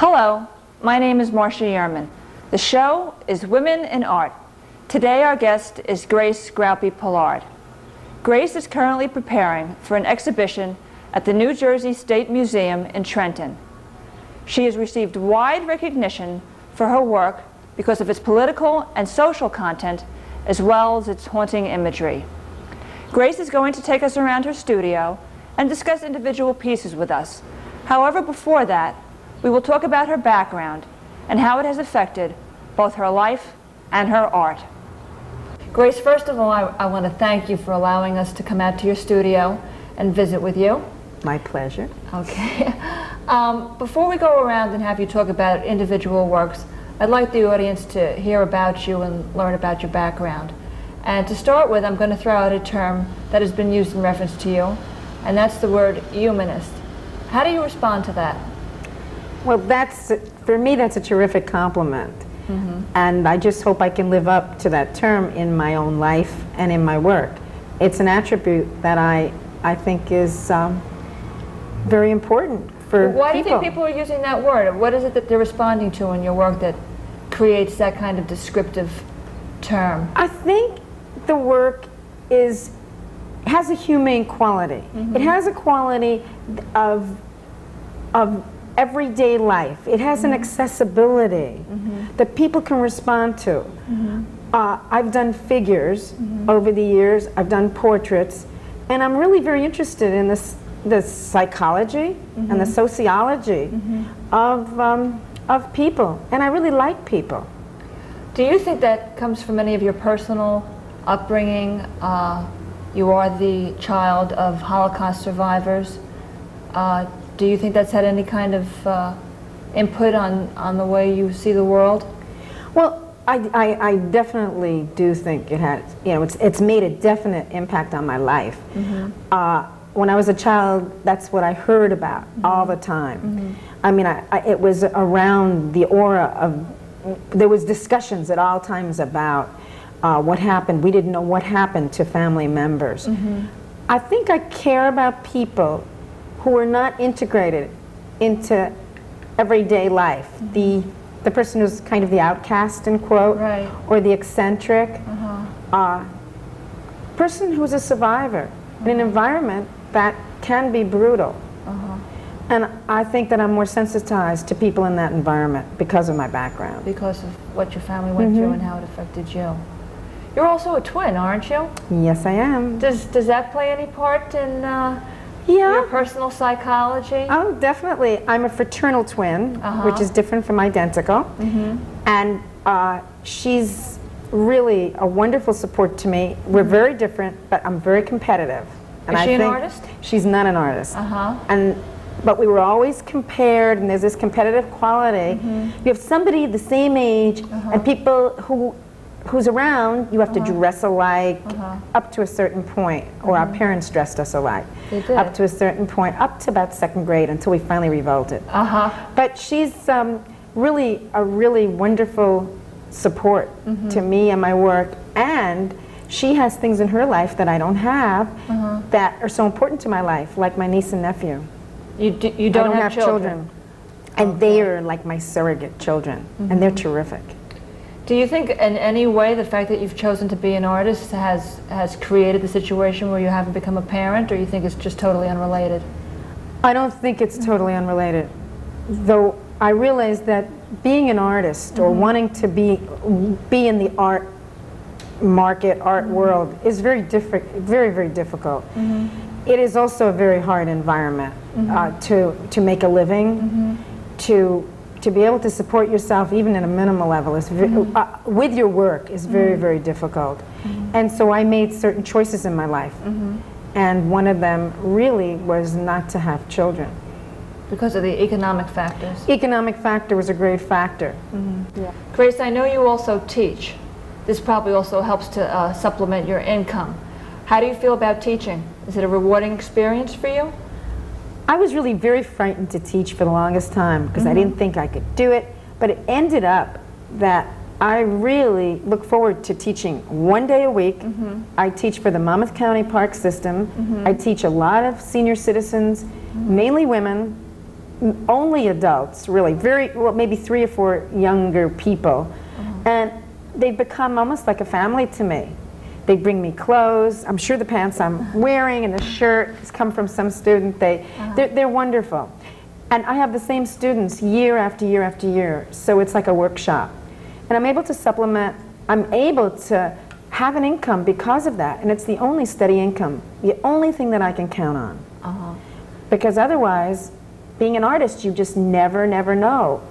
Hello, my name is Marcia Yerman. The show is Women in Art. Today our guest is Grace Graupe-Pillard. Grace is currently preparing for an exhibition at the New Jersey State Museum in Trenton. She has received wide recognition for her work because of its political and social content as well as its haunting imagery. Grace is going to take us around her studio and discuss individual pieces with us. However, before that, we will talk about her background and how it has affected both her life and her art. Grace, first of all, I want to thank you for allowing us to come out to your studio and visit with you. My pleasure. Okay. Before we go around and have you talk about individual works, I'd like the audience to hear about you and learn about your background. And to start with, I'm going to throw out a term that has been used in reference to you, and that's the word humanist. How do you respond to that? Well, for me, that's a terrific compliment. Mm-hmm. And I just hope I can live up to that term in my own life and in my work. It's an attribute that I think is very important for people. Why do you think people are using that word? What is it that they're responding to in your work that creates that kind of descriptive term? I think the work has a humane quality. Mm-hmm. It has a quality of everyday life. It has an accessibility that people can respond to. I've done figures over the years. I've done portraits, and I'm really very interested in the psychology and the sociology of people, and I really like people. Do you think that comes from any of your personal upbringing? You are the child of Holocaust survivors. Do you think that's had any kind of input on the way you see the world? Well, I definitely do think it has. You know, it's made a definite impact on my life. When I was a child, that's what I heard about all the time. I mean, it was around the aura of. There was discussions at all times about what happened. We didn't know what happened to family members. I think I care about people who are not integrated into everyday life. The person who's kind of the outcast, in quote, right, or the eccentric, person who's a survivor in an environment that can be brutal. And I think that I'm more sensitized to people in that environment because of my background. Because of what your family went through and how it affected you. You're also a twin, aren't you? Yes, I am. Does that play any part in your personal psychology? Oh, definitely. I'm a fraternal twin, which is different from identical. And she's really a wonderful support to me. We're very different, but I'm very competitive. And Is she an artist? She's not an artist. But we were always compared, and there's this competitive quality. You have somebody the same age, and people who's around, you have to dress alike up to a certain point, or our parents dressed us alike. They did. Up to a certain point, up to about second grade, until we finally revolted. But she's really a really wonderful support to me and my work, and she has things in her life that I don't have that are so important to my life, like my niece and nephew. You don't have children. And they are like my surrogate children, and they're terrific. Do you think in any way the fact that you've chosen to be an artist has created the situation where you haven't become a parent, or you think it's just totally unrelated? I don't think it's totally unrelated, though I realize that being an artist or wanting to be in the art market, art world is very very difficult. It is also a very hard environment to make a living, to be able to support yourself even at a minimal level is with your work is very difficult. And so I made certain choices in my life, and one of them really was not to have children. Because of the economic factors? Economic factor was a great factor. Yeah. Grace, I know you also teach. This probably also helps to supplement your income. How do you feel about teaching? Is it a rewarding experience for you? I was really very frightened to teach for the longest time because I didn't think I could do it, but it ended up that I really look forward to teaching one day a week. I teach for the Monmouth County Park System. I teach a lot of senior citizens, mainly women, only adults, really, well, maybe 3 or 4 younger people. And they've become almost like a family to me. They bring me clothes. I'm sure the pants I'm wearing and the shirt has come from some student. They're wonderful. And I have the same students year after year after year, so it's like a workshop. And I'm able to supplement, I'm able to have an income because of that, and it's the only steady income, the only thing that I can count on. Because otherwise, being an artist, you just never know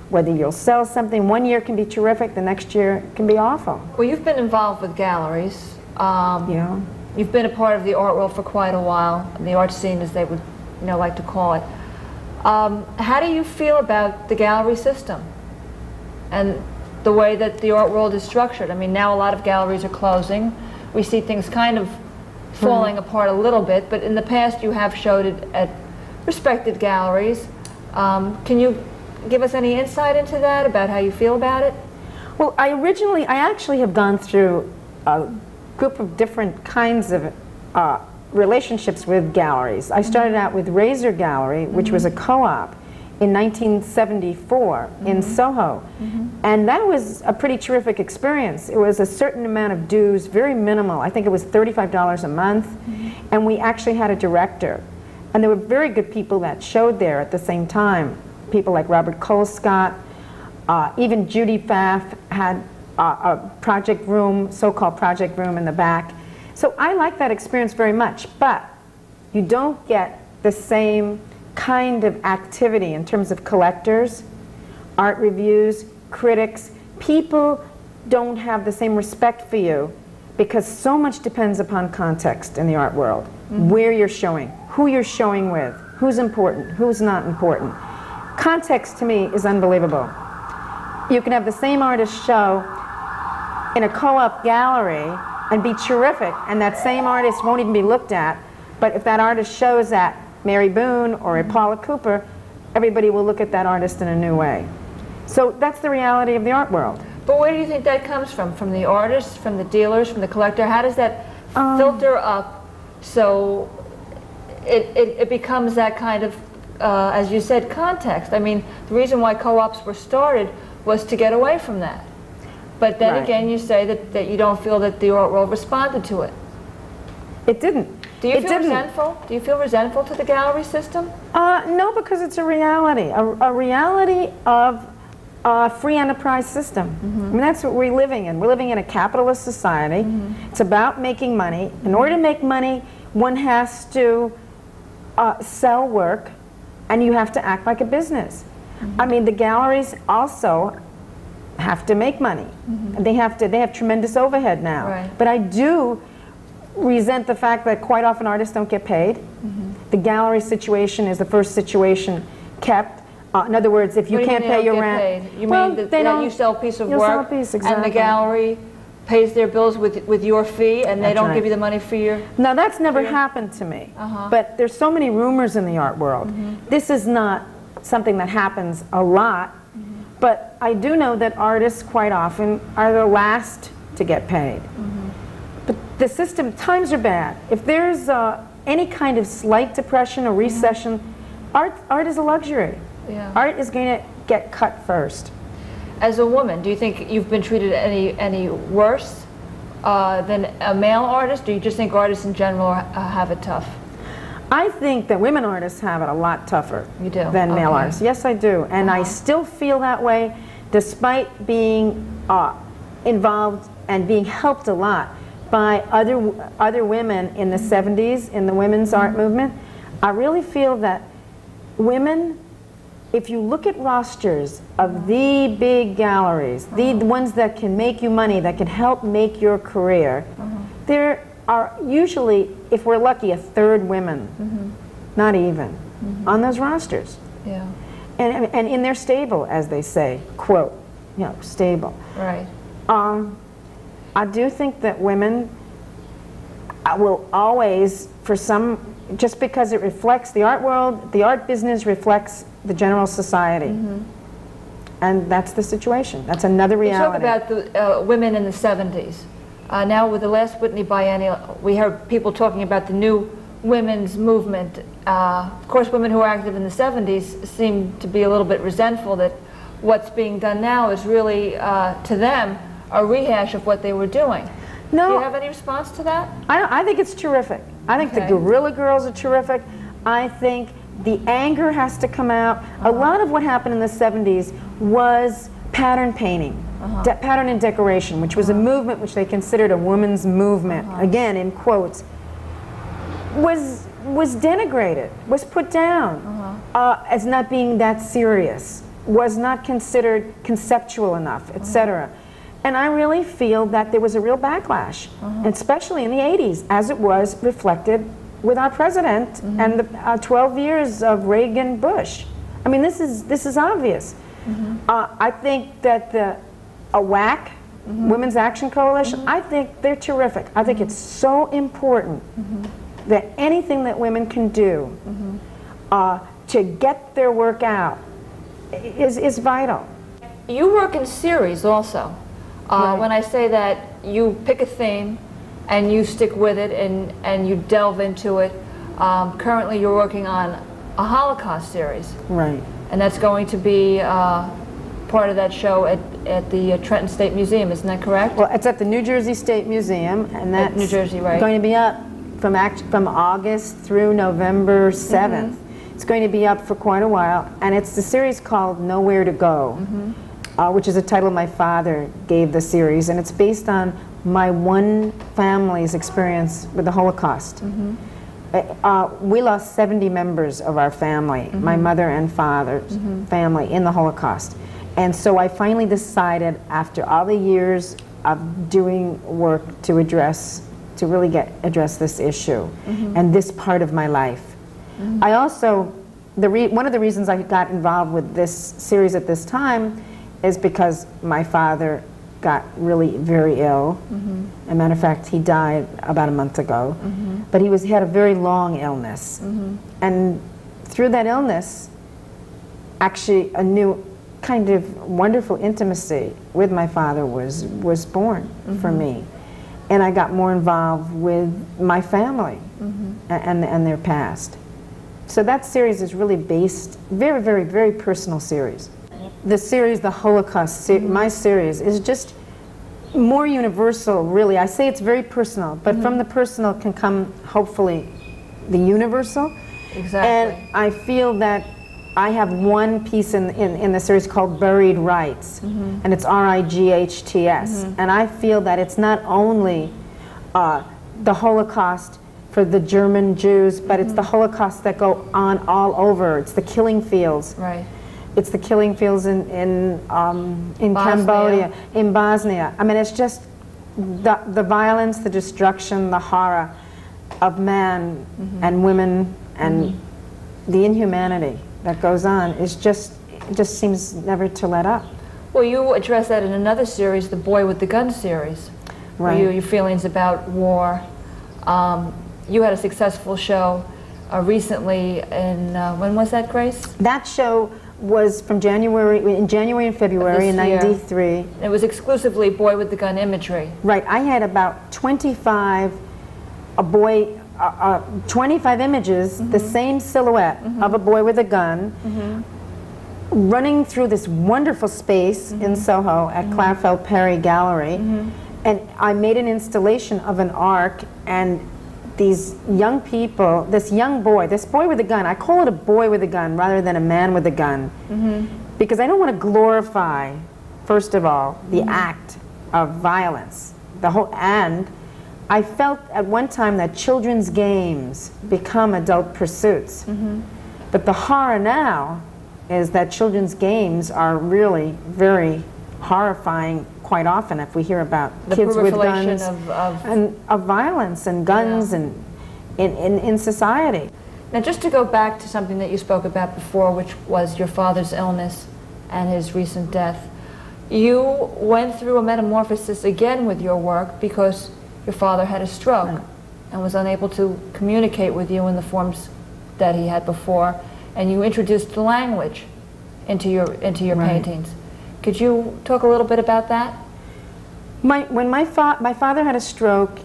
whether you'll sell something. One year can be terrific, the next year can be awful. Well, you've been involved with galleries. Yeah. You've been a part of the art world for quite a while, the art scene as they would like to call it. How do you feel about the gallery system and the way that the art world is structured? I mean, now a lot of galleries are closing. We see things kind of falling apart a little bit, but in the past you have showed it at respected galleries. Can you give us any insight into that, about how you feel about it? Well, I actually have gone through a group of different kinds of relationships with galleries. I started out with Razor Gallery, which was a co-op in 1974 in Soho. And that was a pretty terrific experience. It was a certain amount of dues, very minimal. I think it was $35 a month. And we actually had a director. And there were very good people that showed there at the same time. People like Robert Colescott, even Judy Pfaff had a project room, so-called project room in the back. So I like that experience very much, but you don't get the same kind of activity in terms of collectors, art reviews, critics. People don't have the same respect for you because so much depends upon context in the art world. Where you're showing, who you're showing with, who's important, who's not important. Context to me is unbelievable. You can have the same artist show in a co-op gallery and be terrific, and that same artist won't even be looked at, but if that artist shows at Mary Boone or at Paula Cooper, everybody will look at that artist in a new way. So that's the reality of the art world. But where do you think that comes from? From the artists, from the dealers, from the collector? How does that filter up so it becomes that kind of, as you said, context? I mean, the reason why co-ops were started was to get away from that. But then again, you say that you don't feel that the art world responded to it. It didn't. Do you feel resentful? Do you feel resentful to the gallery system? No, because it's a reality. A reality of a free enterprise system. I mean, that's what we're living in. We're living in a capitalist society. It's about making money. In order to make money, one has to sell work, and you have to act like a business. I mean, the galleries also have to make money. They have tremendous overhead now. Right. But I do resent the fact that quite often artists don't get paid. The gallery situation is the first situation kept. In other words, if you can't pay your rent, you mean that you sell a piece of work and the gallery pays their bills with your fee, and they don't give you the money for your... No, that's never happened to me. But there's so many rumors in the art world. This is not something that happens a lot, but I do know that artists quite often are the last to get paid. But the system, times are bad. If there's any kind of slight depression or recession, art is a luxury. Art is going to get cut first. As a woman, do you think you've been treated any worse than a male artist? Do you just think artists in general have it tough? I think that women artists have it a lot tougher than male artists. Yes, I do. And I still feel that way despite being involved and being helped a lot by other women in the 70s in the women's art movement. I really feel that women, if you look at rosters of the big galleries, the ones that can make you money, that can help make your career, there are usually, if we're lucky, a third women, not even, on those rosters. And in their stable, as they say, quote, stable. Right. I do think that women will always, for some, just because it reflects the art world, the art business reflects the general society. And that's the situation. That's another reality. You talk about the women in the 70s. Now with the last Whitney Biennial, we heard people talking about the new women's movement. Of course, women who were active in the 70s seem to be a little bit resentful that what's being done now is really, to them, a rehash of what they were doing. No. Do you have any response to that? I think it's terrific. I think the Guerrilla Girls are terrific. I think the anger has to come out. A lot of what happened in the 70s was pattern painting, pattern and decoration, which was a movement which they considered a women's movement, again in quotes, was denigrated, was put down as not being that serious, was not considered conceptual enough, etc. And I really feel that there was a real backlash, especially in the 80s, as it was reflected with our president and the 12 years of Reagan-Bush. I mean, this is obvious. I think that the WAC, Women's Action Coalition, I think they're terrific. I think it's so important that anything that women can do to get their work out is vital. You work in series also. When I say that, you pick a theme and you stick with it and you delve into it. Currently you're working on a Holocaust series. Right. And that's going to be part of that show at the Trenton State Museum, isn't that correct? Well, it's at the New Jersey State Museum, and that's New Jersey, right. going to be up from August through November 7th. It's going to be up for quite a while, and it's the series called Nowhere to Go, which is a title my father gave the series, and it's based on my one family's experience with the Holocaust. We lost 70 members of our family, my mother and father's family, in the Holocaust. And so I finally decided, after all the years of doing work to really address this issue and this part of my life. I also, one of the reasons I got involved with this series at this time is because my father got really very ill. As a matter of fact, he died about a month ago. But he had a very long illness. And through that illness, actually a new kind of wonderful intimacy with my father was born for me. And I got more involved with my family and their past. So that series is really based, very, very, very personal series. The series, the Holocaust, my series, is just more universal, really. I say it's very personal, but from the personal can come, hopefully, the universal. Exactly. And I feel that I have one piece in the series called Buried Rights, and it's R-I-G-H-T-S. And I feel that it's not only the Holocaust for the German Jews, but it's the Holocaust that go on all over. It's the killing fields. Right. It's the killing fields in Cambodia, in Bosnia. I mean, it's just the violence, the destruction, the horror of man and women, and the inhumanity that goes on is it just seems never to let up. Well, you address that in another series, the Boy with the Gun series, right. Your feelings about war. You had a successful show recently in, when was that, Grace? That show was from in January and February in '93. It was exclusively Boy with the Gun imagery. Right. I had about 25 images, the same silhouette of a boy with a gun, running through this wonderful space in Soho at Clarfeld Perry Gallery. And I made an installation of an ark, and these young people, this boy with a gun, I call it a boy with a gun rather than a man with a gun, because I don't want to glorify, first of all, the act of violence, and I felt at one time that children's games become adult pursuits. But the horror now is that children's games are really very horrifying quite often if we hear about the kids with guns of violence and guns and in society. Now, just to go back to something that you spoke about before, which was your father's illness and his recent death, you went through a metamorphosis again with your work because your father had a stroke and was unable to communicate with you in the forms that he had before, and you introduced the language into your paintings. Could you talk a little bit about that? When my father had a stroke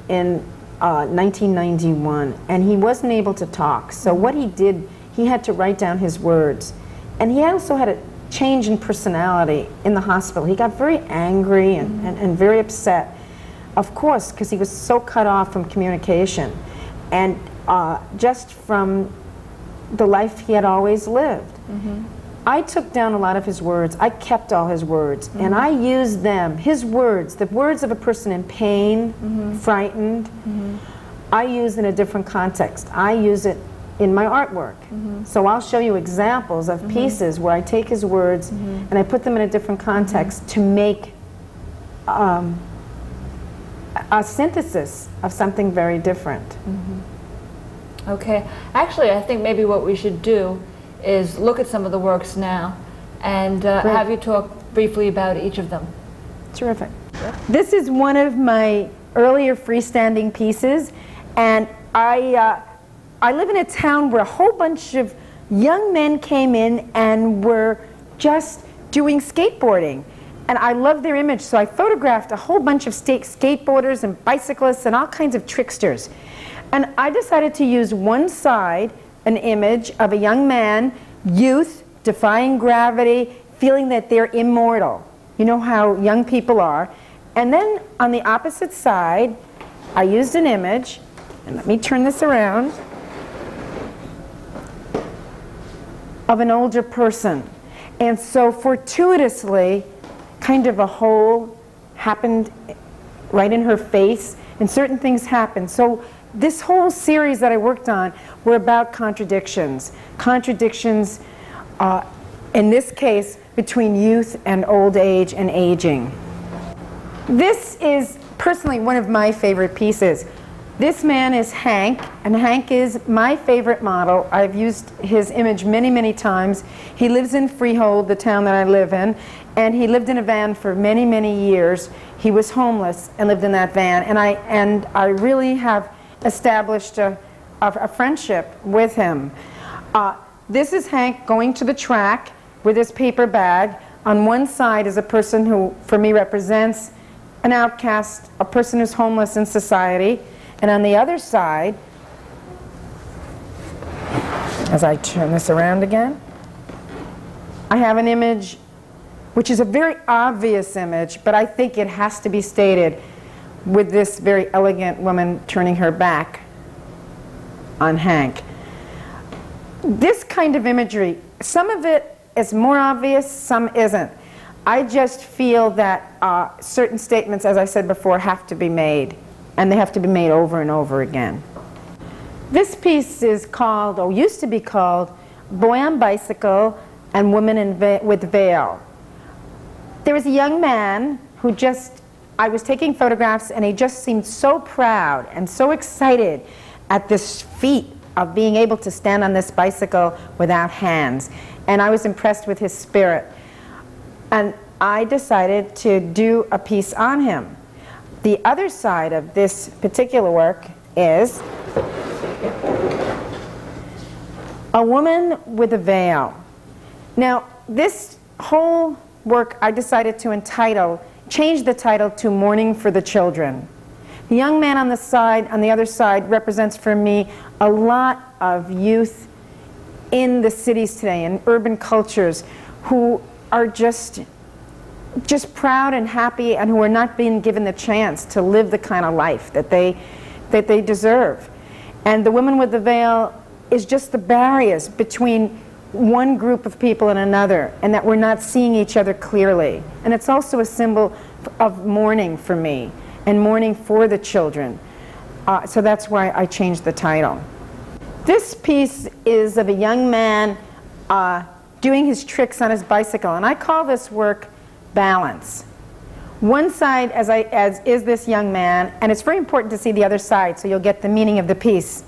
in 1991, and he wasn't able to talk. So what he did, he had to write down his words. And he also had a change in personality in the hospital. He got very angry and very upset, of course, because he was so cut off from communication and just from the life he had always lived. I took down a lot of his words. I kept all his words, and I used them, his words, the words of a person in pain, frightened, I use in a different context. I use it in my artwork. So I'll show you examples of pieces where I take his words and I put them in a different context to make a synthesis of something very different. Okay. Actually, I think maybe what we should do is look at some of the works now and have you talk briefly about each of them. Terrific. This is one of my earlier freestanding pieces, and I live in a town where a whole bunch of young men came in and were just doing skateboarding. And I love their image, so I photographed a whole bunch of skateboarders and bicyclists and all kinds of tricksters. And I decided to use one side, an image of a young man, youth, defying gravity, feeling that they're immortal. You know how young people are. And then on the opposite side, I used an image, and let me turn this around, of an older person. And so fortuitously, kind of a hole happened right in her face, and certain things happened. So this whole series that I worked on were about contradictions. Contradictions, in this case, between youth and old age and aging. This is personally one of my favorite pieces. This man is Hank, and Hank is my favorite model. I've used his image many, many times. He lives in Freehold, the town that I live in, and he lived in a van for many, many years. He was homeless and lived in that van, and I really have established a friendship with him. This is Hank going to the track with his paper bag. On one side is a person who, for me, represents an outcast, a person who's homeless in society. And on the other side, as I turn this around again, I have an image which is a very obvious image, but I think it has to be stated, with this very elegant woman turning her back on Hank. This kind of imagery, some of it is more obvious, some isn't. I just feel that certain statements, as I said before, have to be made. And they have to be made over and over again. This piece is called, or used to be called, Boy on Bicycle and Woman with Veil. There was a young man who I was taking photographs, and he just seemed so proud and so excited at this feat of being able to stand on this bicycle without hands. And I was impressed with his spirit. And I decided to do a piece on him. The other side of this particular work is a woman with a veil. Now, this whole work I decided to change the title to Mourning for the Children. The young man on the other side represents for me a lot of youth in the cities today, in urban cultures, who are just proud and happy, and who are not being given the chance to live the kind of life that they deserve. And the woman with the veil is just the barriers between one group of people and another, and that we're not seeing each other clearly. And it's also a symbol of mourning for me, and mourning for the children. So that's why I changed the title. This piece is of a young man doing his tricks on his bicycle, and I call this work Balance. One side as is this young man, and it's very important to see the other side so you'll get the meaning of the piece.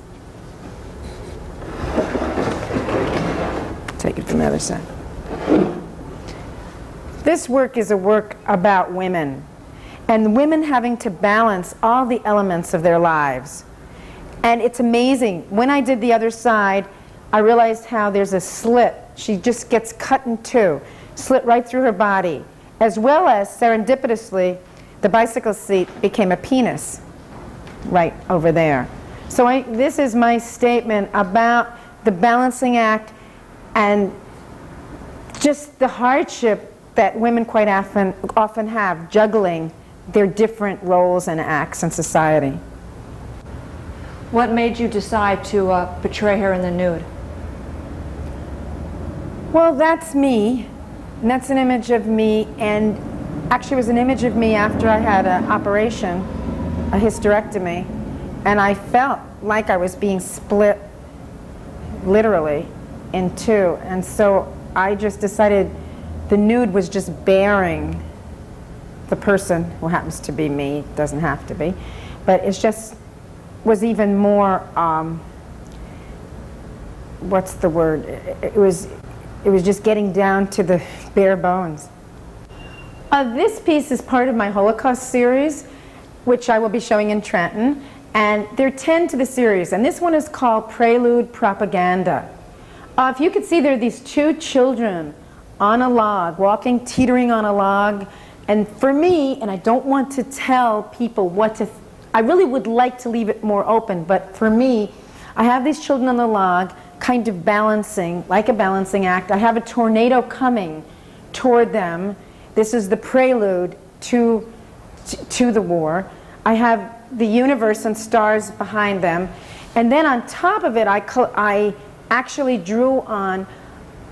Take it from the other side. This work is a work about women, and women having to balance all the elements of their lives. And it's amazing. When I did the other side, I realized how there's a slit. She just gets cut in two, slit right through her body. As well as, serendipitously, the bicycle seat became a penis. right over there. So this is my statement about the balancing act and just the hardship that women quite often have juggling their different roles and acts in society. What made you decide to portray her in the nude? Well, that's me, and that's an image of me, and actually it was an image of me after I had an operation, a hysterectomy, and I felt like I was being split literally in two, and so I just decided the nude was just bearing the person who happens to be me, doesn't have to be, but it's just was even more, what's the word, it was just getting down to the bare bones. This piece is part of my Holocaust series, which I will be showing in Trenton, and there are 10 to the series, and this one is called Prelude Propaganda. If you could see, there are these two children on a log, walking, teetering on a log, and for me, and I don't want to tell people what to I really would like to leave it more open, but for me, I have these children on the log kind of balancing, like a balancing act. I have a tornado coming toward them. This is the prelude to the war. I have the universe and stars behind them. And then on top of it, I actually drew on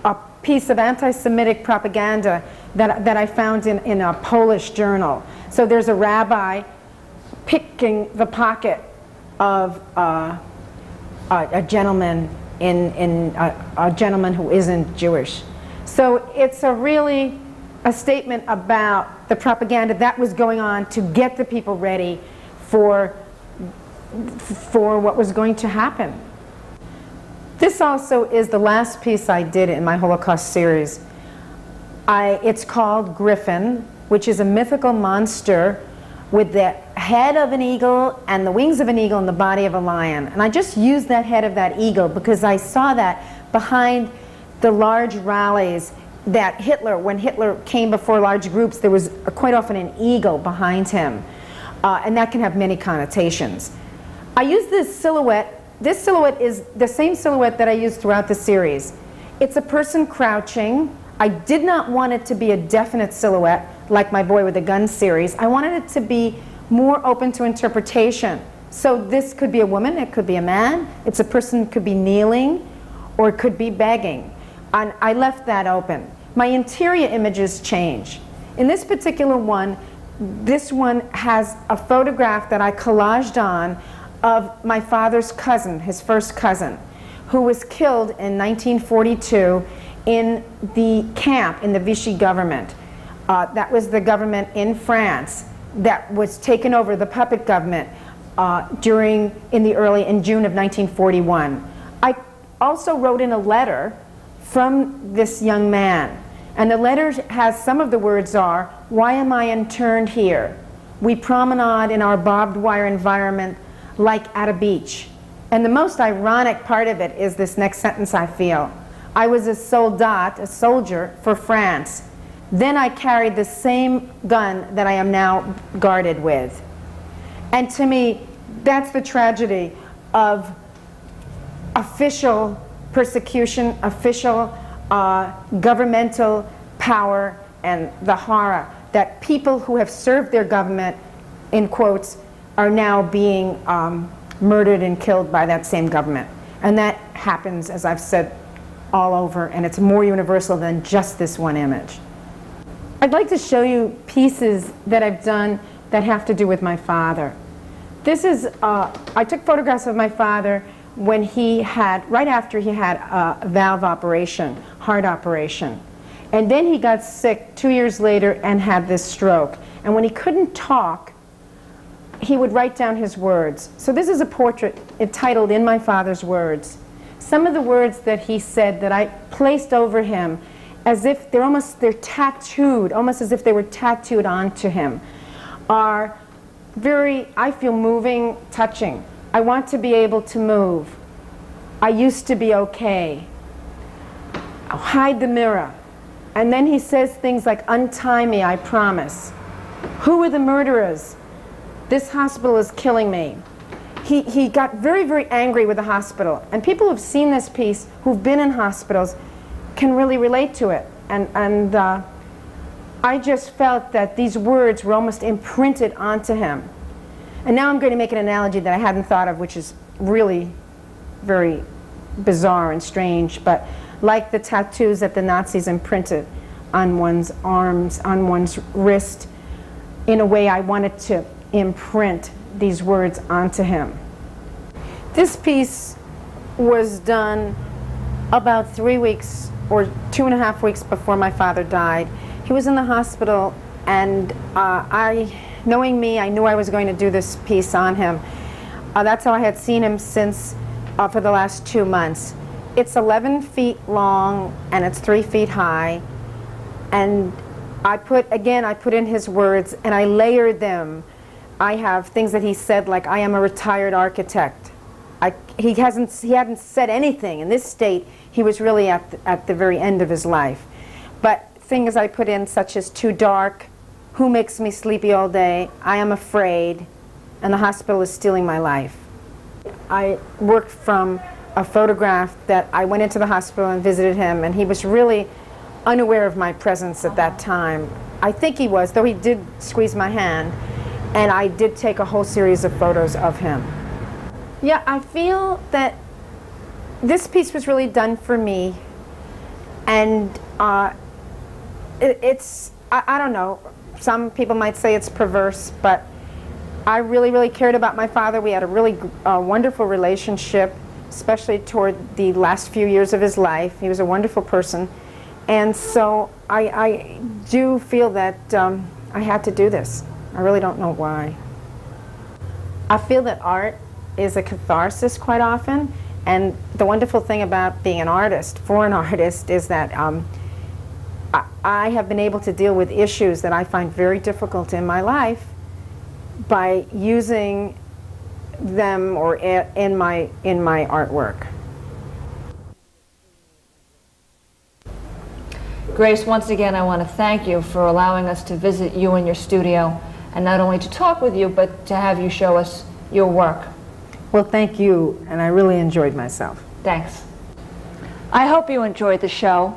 a piece of anti-Semitic propaganda that I found in a Polish journal. So there's a rabbi picking the pocket of a gentleman a gentleman who isn't Jewish. So it's really a statement about the propaganda that was going on to get the people ready for what was going to happen. This also is the last piece I did in my Holocaust series. It's called Griffin, which is a mythical monster with the head of an eagle and the wings of an eagle and the body of a lion. And I just used that head of that eagle because I saw that behind the large rallies that when Hitler came before large groups, there was quite often an eagle behind him. And that can have many connotations. I used this silhouette. This silhouette is the same silhouette that I used throughout the series. It's a person crouching. I did not want it to be a definite silhouette like my Boy with a Gun series. I wanted it to be more open to interpretation. So this could be a woman, it could be a man, it's a person, could be kneeling, or it could be begging. And I left that open. My interior images change. In this particular one, this one has a photograph that I collaged on of my father's cousin, his first cousin, who was killed in 1942 in the camp in the Vichy government. That was the government in France that was taken over, the puppet government, in June of 1941. I also wrote in a letter from this young man, and the letter has some of the words are, "Why am I interned here? We promenade in our barbed wire environment like at a beach." And the most ironic part of it is this next sentence, I feel. I was a soldat, a soldier for France. Then I carried the same gun that I am now guarded with. And to me, that's the tragedy of official persecution, official governmental power, and the horror that people who have served their government, in quotes, are now being murdered and killed by that same government. And that happens, as I've said, all over, and it's more universal than just this one image. I'd like to show you pieces that I've done that have to do with my father. This is, I took photographs of my father when right after he had a valve operation, heart operation. And then he got sick 2 years later and had this stroke. And when he couldn't talk, he would write down his words. So this is a portrait entitled "In My Father's Words." Some of the words that he said that I placed over him as if they're tattooed, almost as if they were tattooed onto him, are very, I feel, moving, touching. I want to be able to move. I used to be okay. I'll hide the mirror. And then he says things like, "Untie me, I promise." Who are the murderers? This hospital is killing me. he got very, very angry with the hospital. And people who've seen this piece, who've been in hospitals, can really relate to it. And I just felt that these words were almost imprinted onto him. And now I'm going to make an analogy that I hadn't thought of, which is really very bizarre and strange, but like the tattoos that the Nazis imprinted on one's arms, on one's wrist, in a way I wanted to imprint these words onto him. This piece was done about 3 weeks or 2.5 weeks before my father died. He was in the hospital, and knowing me, I knew I was going to do this piece on him. That's how I had seen him since for the last 2 months. It's 11 feet long and it's 3 feet high, and I put in his words and I layered them. I have things that he said, like, I am a retired architect. He hadn't said anything. In this state, he was really at the very end of his life. But things I put in, such as too dark, who makes me sleepy all day, I am afraid, and the hospital is stealing my life. I worked from a photograph that I went into the hospital and visited him, and he was really unaware of my presence at that time. I think he was, though he did squeeze my hand, and I did take a whole series of photos of him. Yeah, I feel that this piece was really done for me, and I don't know, some people might say it's perverse, but I really, really cared about my father. We had a really wonderful relationship, especially toward the last few years of his life. He was a wonderful person, and so I do feel that I had to do this. I really don't know why. I feel that art is a catharsis quite often, and the wonderful thing about being an artist, for an artist, is that I have been able to deal with issues that I find very difficult in my life by using them or in my artwork. Grace, once again, I want to thank you for allowing us to visit you in your studio, and not only to talk with you, but to have you show us your work. Well, thank you, and I really enjoyed myself. Thanks. I hope you enjoyed the show.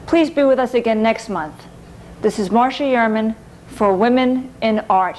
Please be with us again next month. This is Marcia Yerman for Women in Art.